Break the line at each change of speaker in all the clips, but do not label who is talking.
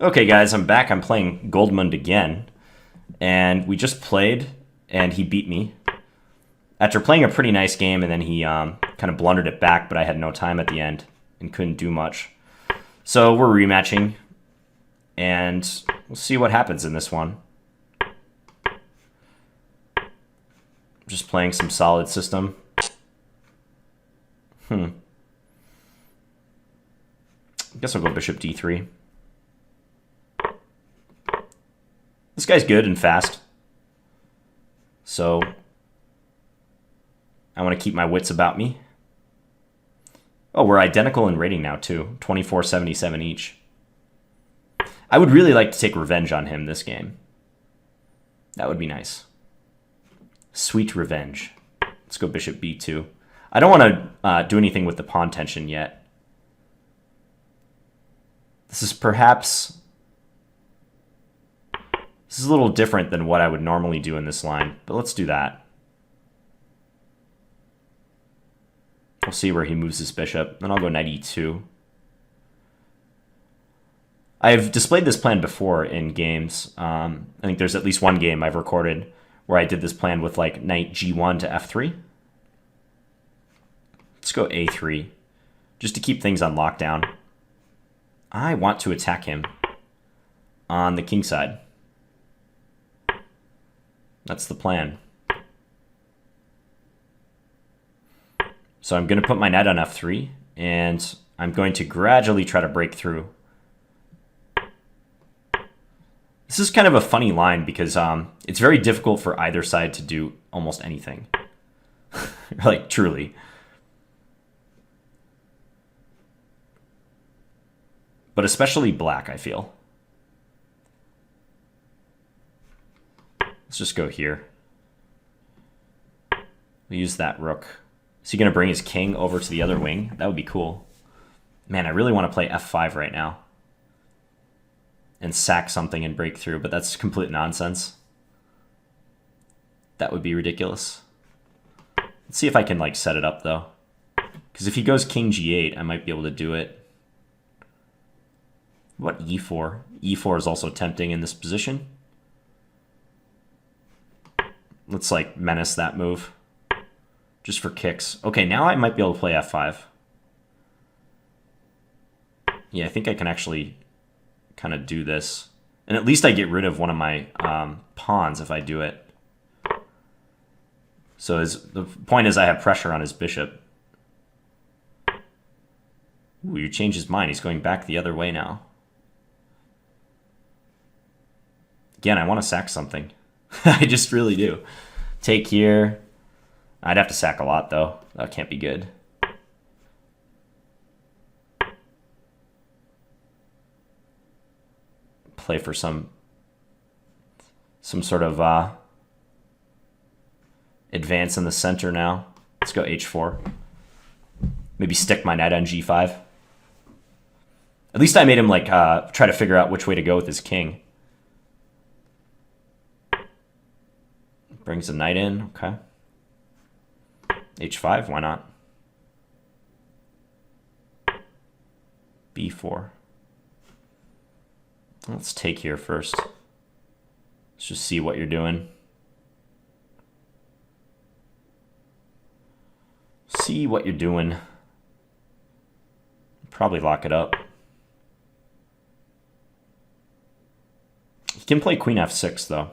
Okay, guys, I'm back. I'm playing Goldmund again. And we just played, and he beat me. After playing a pretty nice game, and then he kind of blundered it back, but I had no time at the end and couldn't do much. So we're rematching, and we'll see what happens in this one. Just playing some solid system. I guess I'll go bishop d3. This guy's good and fast. So I want to keep my wits about me. Oh, we're identical in rating now, too. 24-77 each. I would really like to take revenge on him this game. That would be nice. Sweet revenge. Let's go bishop b2. I don't want to do anything with the pawn tension yet. This is perhaps... This is a little different than what I would normally do in this line, but let's do that. We'll see where he moves his bishop. Then I'll go knight e2. I've displayed this plan before in games. I think there's at least one game I've recorded where I did this plan with like knight g1 to f3. Let's go a3, just to keep things on lockdown. I want to attack him on the king side. That's the plan. So I'm going to put my knight on f3, and I'm going to gradually try to break through. This is kind of a funny line because it's very difficult for either side to do almost anything. Like, truly. But especially black, I feel. Let's just go here. We'll use that rook. Is he going to bring his king over to the other wing? That would be cool. Man, I really want to play f5 right now. And sack something and break through, but that's complete nonsense. That would be ridiculous. Let's see if I can like set it up though. Because if he goes king g8, I might be able to do it. What e4? E4 is also tempting in this position. Let's like menace that move. Just for kicks. Okay, now I might be able to play f5. Yeah, I think I can actually kind of do this. And at least I get rid of one of my pawns if I do it. So the point is I have pressure on his bishop. Ooh, you changed his mind. He's going back the other way now. Again, I want to sack something. I just really do. Take here. I'd have to sack a lot, though. That can't be good. Play for some sort of advance in the center now. Let's go h4. Maybe stick my knight on g5. At least I made him like try to figure out which way to go with his king. Brings the knight in, okay. h5, why not? b4. Let's take here first. Let's just see what you're doing. See what you're doing. Probably lock it up. He can play queen f6 though.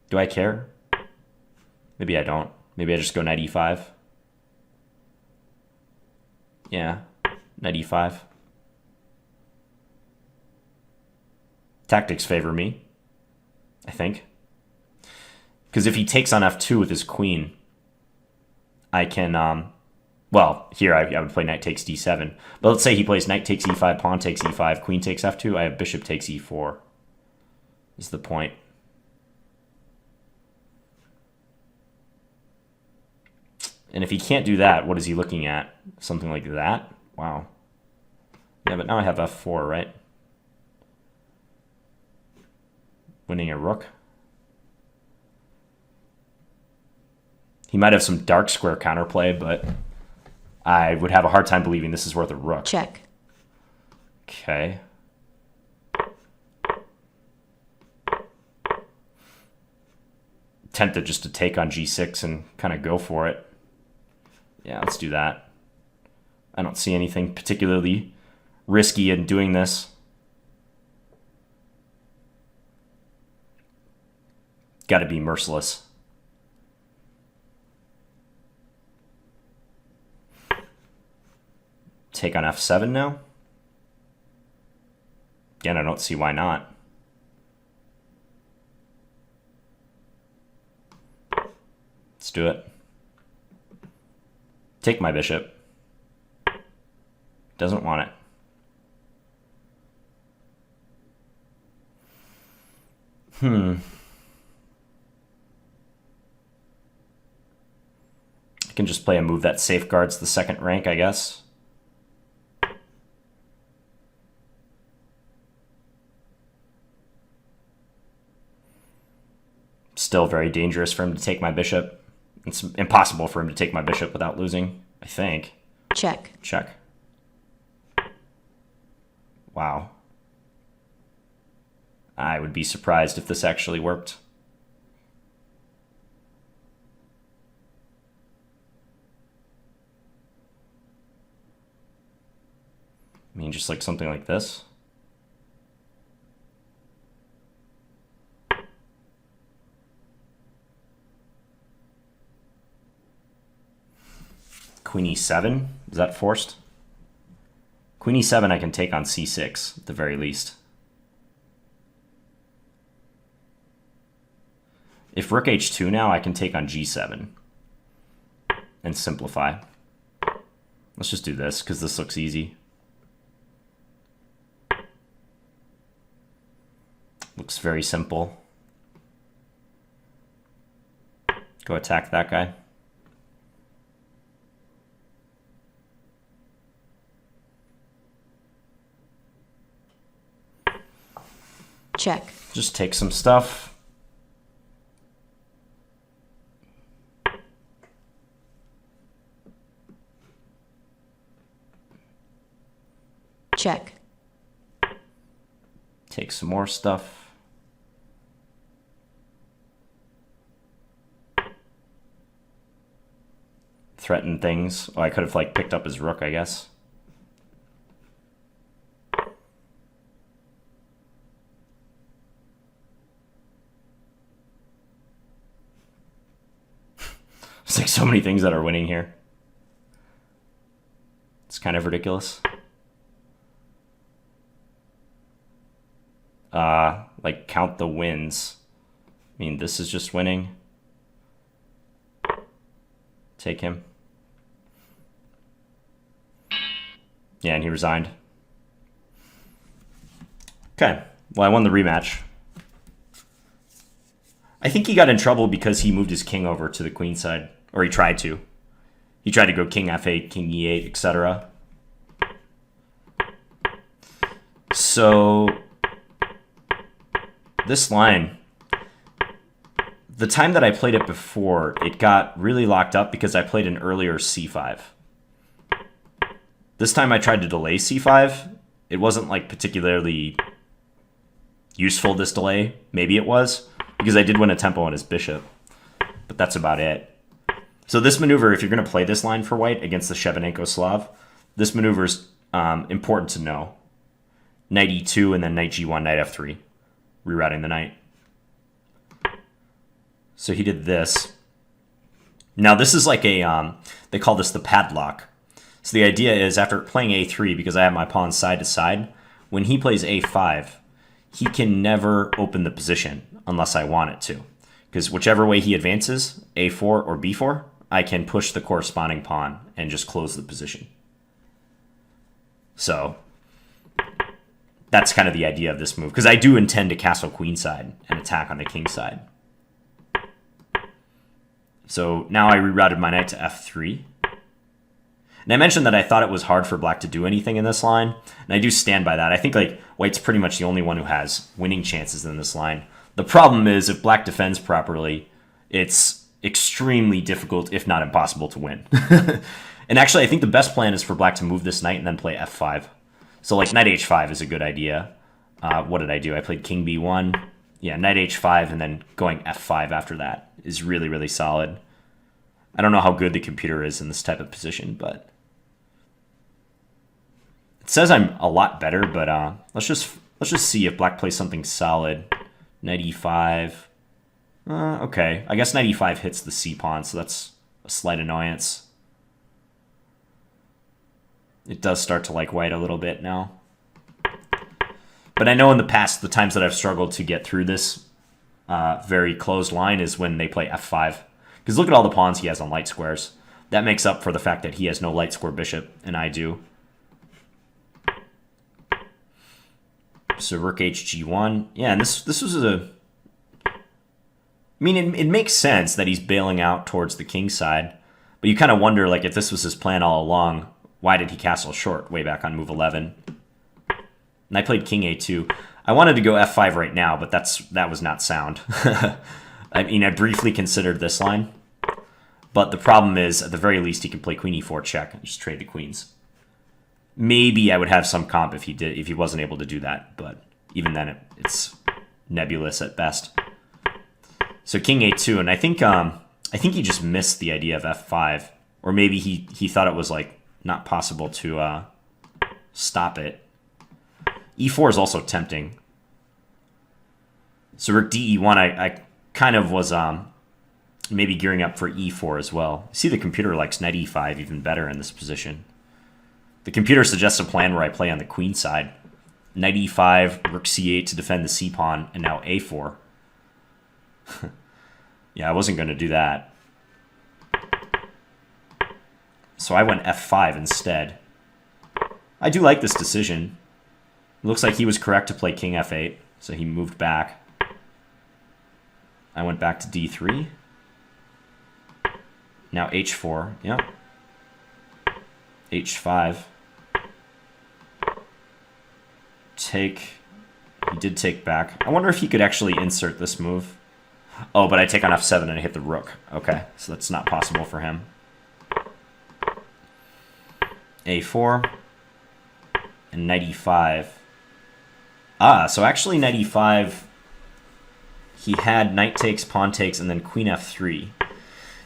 Do I care? Maybe I don't. Maybe I just go knight e5. Yeah, knight e5. Tactics favor me, I think. Because if he takes on f2 with his queen, I can, well, here I would play knight takes d7. But let's say he plays knight takes e5, pawn takes e5, queen takes f2. I have bishop takes e4 is the point. And if he can't do that, what is he looking at? Something like that? Wow. Yeah, but now I have f4, right? Winning a rook. He might have some dark square counterplay, but I would have a hard time believing this is worth a rook.
Check.
Okay. Tempted just to take on g6 and kind of go for it. Yeah, let's do that. I don't see anything particularly risky in doing this. Got to be merciless. Take on f7 now. Again, I don't see why not. Let's do it. Take my bishop. Doesn't want it. I can just play a move that safeguards the second rank, I guess. Still very dangerous for him to take my bishop. It's impossible for him to take my bishop without losing, I think.
Check.
Check. Wow. I would be surprised if this actually worked. I mean, just like something like this. Queen e7, is that forced? Queen e7 I can take on c6 at the very least. If rook h2 now, I can take on g7 and simplify. Let's just do this because this looks easy. Looks very simple. Go attack that guy.
Check.
Just take some stuff.
Check.
Take some more stuff. Threaten things. Oh, I could have like picked up his rook, I guess. There's like so many things that are winning here. It's kind of ridiculous. Like count the wins. I mean, this is just winning. Take him. Yeah, and he resigned. Okay, well, I won the rematch. I think he got in trouble because he moved his king over to the queen side. Or he tried to. He tried to go king f8, king e8, etc. So this line, the time that I played it before, it got really locked up because I played an earlier c5. This time I tried to delay c5. It wasn't like particularly useful, this delay. Maybe it was, because I did win a tempo on his bishop. But that's about it. So this maneuver, if you're going to play this line for white against the Shevchenko Slav, this maneuver is important to know. Knight e2 and then knight g1, knight f3. Rerouting the knight. So he did this. Now this is like a, they call this the padlock. So the idea is after playing a3, because I have my pawns side to side, when he plays a5, he can never open the position unless I want it to. Because whichever way he advances, a4 or b4, I can push the corresponding pawn and just close the position. So that's kind of the idea of this move, because I do intend to castle queenside and attack on the king side. So now I rerouted my knight to f3. And I mentioned that I thought it was hard for black to do anything in this line, and I do stand by that. I think like white's pretty much the only one who has winning chances in this line. The problem is if black defends properly, it's extremely difficult, if not impossible, to win. And actually, I think the best plan is for black to move this knight and then play f5. So like knight h5 is a good idea. What did I do? I played king b1. Yeah, knight h5 and then going f5 after that is really, really solid. I don't know how good the computer is in this type of position, but it says I'm a lot better, but let's just see if black plays something solid. Knight e5. Okay, I guess knight e5 hits the c pawn, so that's a slight annoyance. It does start to like white a little bit now. But I know in the past, the times that I've struggled to get through this very closed line is when they play f5. Because look at all the pawns he has on light squares. That makes up for the fact that he has no light square bishop, and I do. So rook hg1. Yeah, and this was a... I mean, it makes sense that he's bailing out towards the king side. But you kind of wonder, like, if this was his plan all along, why did he castle short way back on move 11? And I played king a2. I wanted to go f5 right now, but that was not sound. I mean, I briefly considered this line. But the problem is, at the very least, he can play queen e4 check and just trade the queens. Maybe I would have some comp if he wasn't able to do that, but even then it's nebulous at best. So king a2, and I think he just missed the idea of f5, or maybe he thought it was like not possible to stop it. e4 is also tempting. So rook de1, I kind of was maybe gearing up for e4 as well. See, the computer likes knight e5 even better in this position. The computer suggests a plan where I play on the queen side. Knight e5, rook c8 to defend the c pawn, and now a4. Yeah, I wasn't going to do that. So I went f5 instead. I do like this decision. It looks like he was correct to play king f8, so he moved back. I went back to d3. Now h4, yep. h5. Take. He did take back. I wonder if he could actually insert this move. Oh, but I take on f7 and I hit the rook. Okay, so that's not possible for him. a4. And knight e5. So actually knight e5, he had knight takes, pawn takes, and then queen f3.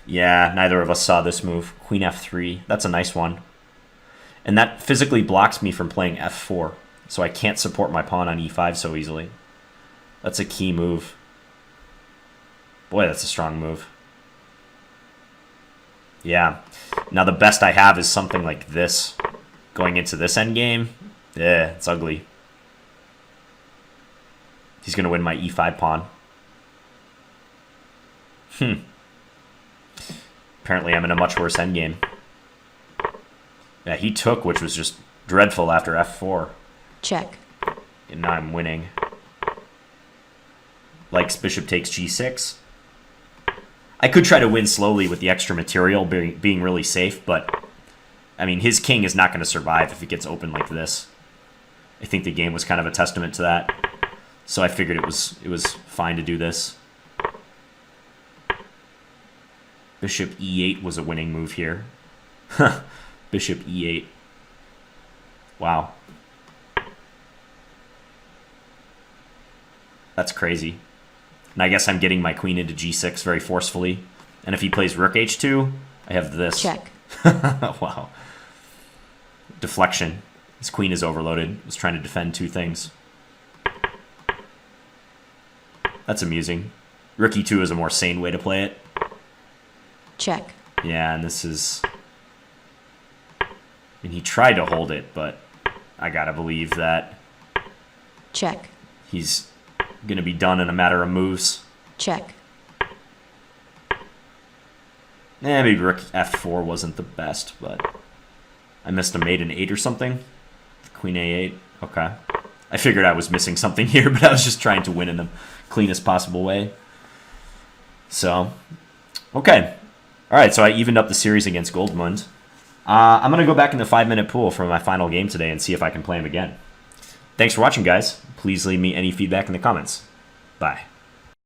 Yeah, neither of us saw this move. Queen f3. That's a nice one. And that physically blocks me from playing f4. So I can't support my pawn on e5 so easily. That's a key move. Boy, that's a strong move. Yeah. Now the best I have is something like this. Going into this endgame. Yeah, it's ugly. He's going to win my e5 pawn. Apparently I'm in a much worse endgame. Yeah, he took, which was just dreadful after f4.
Check.
And now I'm winning. Likes bishop takes g6. I could try to win slowly with the extra material being really safe, but I mean, his king is not going to survive if it gets open like this. I think the game was kind of a testament to that. So I figured it was fine to do this. Bishop e8 was a winning move here. Bishop e8. Wow. That's crazy. And I guess I'm getting my queen into g6 very forcefully. And if he plays rook h2, I have this.
Check.
Wow. Deflection. His queen is overloaded. He's trying to defend two things. That's amusing. Rook e2 is a more sane way to play it.
Check.
Yeah, and this is... I mean, he tried to hold it, but I gotta believe that
Check.
he's gonna be done in a matter of moves.
Check.
Maybe rook f4 wasn't the best, but I missed a mate in 8 or something. Queen a8. Okay. I figured I was missing something here, but I was just trying to win in the cleanest possible way. So, okay. All right, so I evened up the series against Goldmund. I'm going to go back in the 5-minute pool for my final game today and see if I can play him again. Thanks for watching, guys. Please leave me any feedback in the comments. Bye.